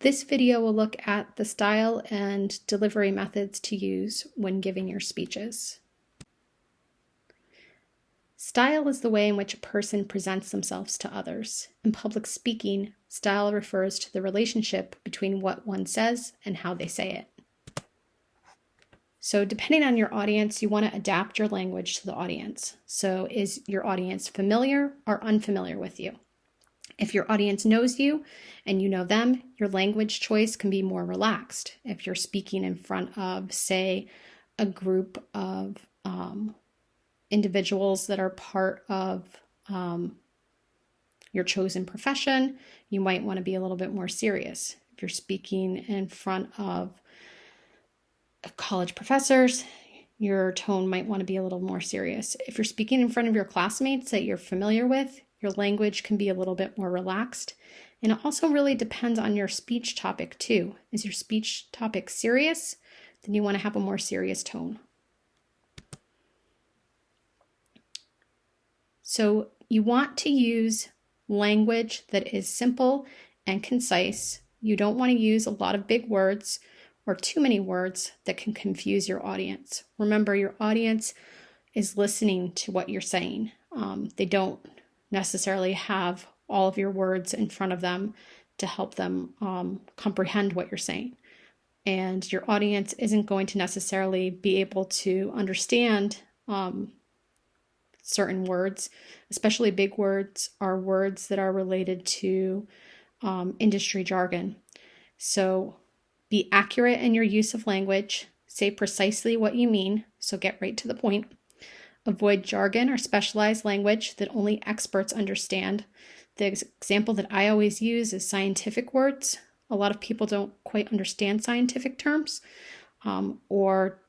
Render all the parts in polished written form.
This video will look at the style and delivery methods to use when giving your speeches. Style is the way in which a person presents themselves to others. In public speaking, style refers to the relationship between what one says and how they say it. So depending on your audience, you want to adapt your language to the audience. So is your audience familiar or unfamiliar with you? If your audience knows you and you know them, your language choice can be more relaxed. If you're speaking in front of, say, a group of individuals that are part of your chosen profession, you might want to be a little bit more serious. If you're speaking in front of college professors, your tone might want to be a little more serious. If you're speaking in front of your classmates that you're familiar with, your language can be a little bit more relaxed. And it also really depends on your speech topic too. Is your speech topic serious? Then you want to have a more serious tone. So you want to use language that is simple and concise. You don't want to use a lot of big words or too many words that can confuse your audience. Remember, your audience is listening to what you're saying. They don't necessarily have all of your words in front of them to help them comprehend what you're saying. And your audience isn't going to necessarily be able to understand certain words, especially big words, are words that are related to industry jargon. So be accurate in your use of language, say precisely what you mean, so get right to the point. Avoid jargon or specialized language that only experts understand. The example that I always use is scientific words. A lot of people don't quite understand scientific terms or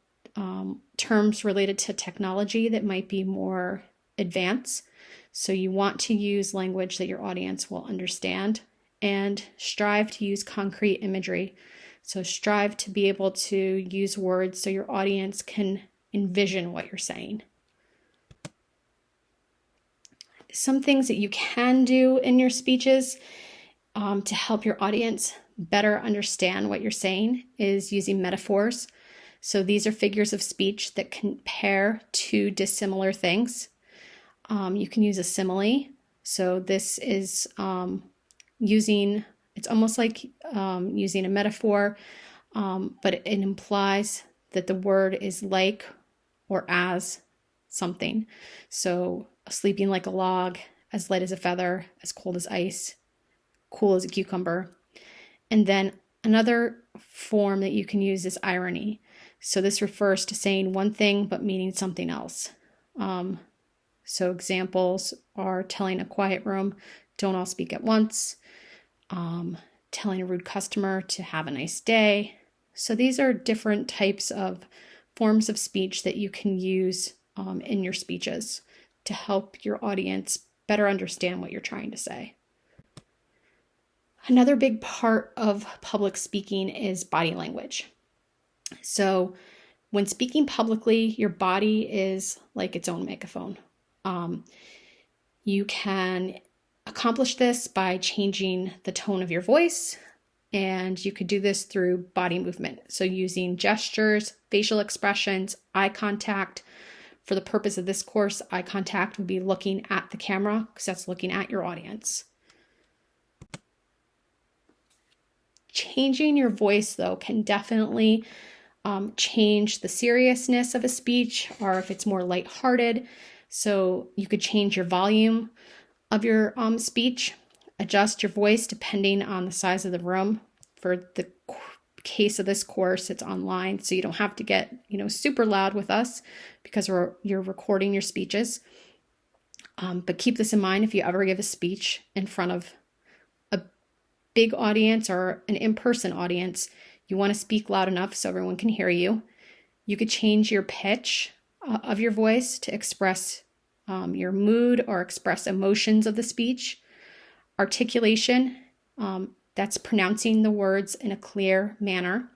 terms related to technology that might be more advanced. So you want to use language that your audience will understand and strive to use concrete imagery. So strive to be able to use words so your audience can envision what you're saying. Some things that you can do in your speeches to help your audience better understand what you're saying is using metaphors. So these are figures of speech that compare two dissimilar things. You can use a simile. So this is it's almost like using a metaphor, but it implies that the word is like or as something. So sleeping like a log, as light as a feather, as cold as ice, cool as a cucumber. And then another form that you can use is irony. So this refers to saying one thing but meaning something else. So examples are telling a quiet room, don't all speak at once, telling a rude customer to have a nice day. So these are different types of forms of speech that you can use in your speeches to help your audience better understand what you're trying to say. Another big part of public speaking is body language. So when speaking publicly, your body is like its own megaphone. You can accomplish this by changing the tone of your voice, and you could do this through body movement. So using gestures, facial expressions, eye contact. For the purpose of this course, eye contact would be looking at the camera because that's looking at your audience. Changing your voice, though, can definitely change the seriousness of a speech or if it's more lighthearted. So you could change your volume of your speech, adjust your voice depending on the size of the room. For the case of this course, it's online, so you don't have to get super loud with us because you're recording your speeches. But keep this in mind if you ever give a speech in front of a big audience or an in-person audience, you want to speak loud enough so everyone can hear you. You could change your pitch of your voice to express your mood or express emotions of the speech. Articulation, that's pronouncing the words in a clear manner.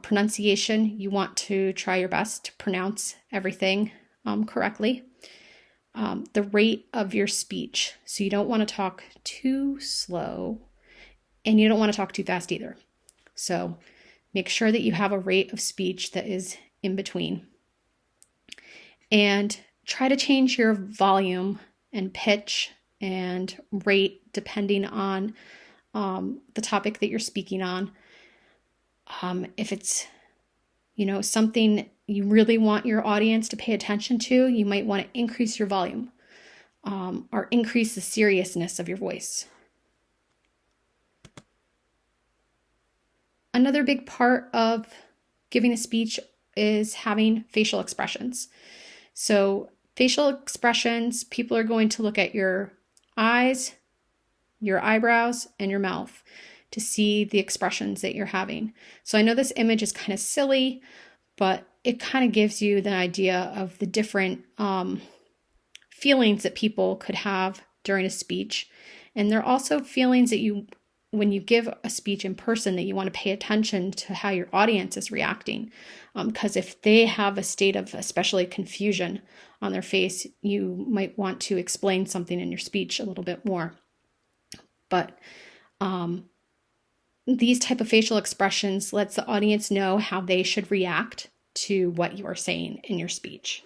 Pronunciation, you want to try your best to pronounce everything correctly. The rate of your speech, so you don't want to talk too slow and you don't want to talk too fast either. So make sure that you have a rate of speech that is in between. And try to change your volume and pitch and rate depending on the topic that you're speaking on. If it's, something you really want your audience to pay attention to, you might want to increase your volume or increase the seriousness of your voice. Another big part of giving a speech is having facial expressions. So facial expressions, people are going to look at your eyes, your eyebrows, and your mouth to see the expressions that you're having. So I know this image is kind of silly, but it kind of gives you the idea of the different feelings that people could have during a speech. And there are also feelings that when you give a speech in person, that you want to pay attention to how your audience is reacting. Because if they have a state of especially confusion on their face, you might want to explain something in your speech a little bit more. But these type of facial expressions lets the audience know how they should react to what you are saying in your speech.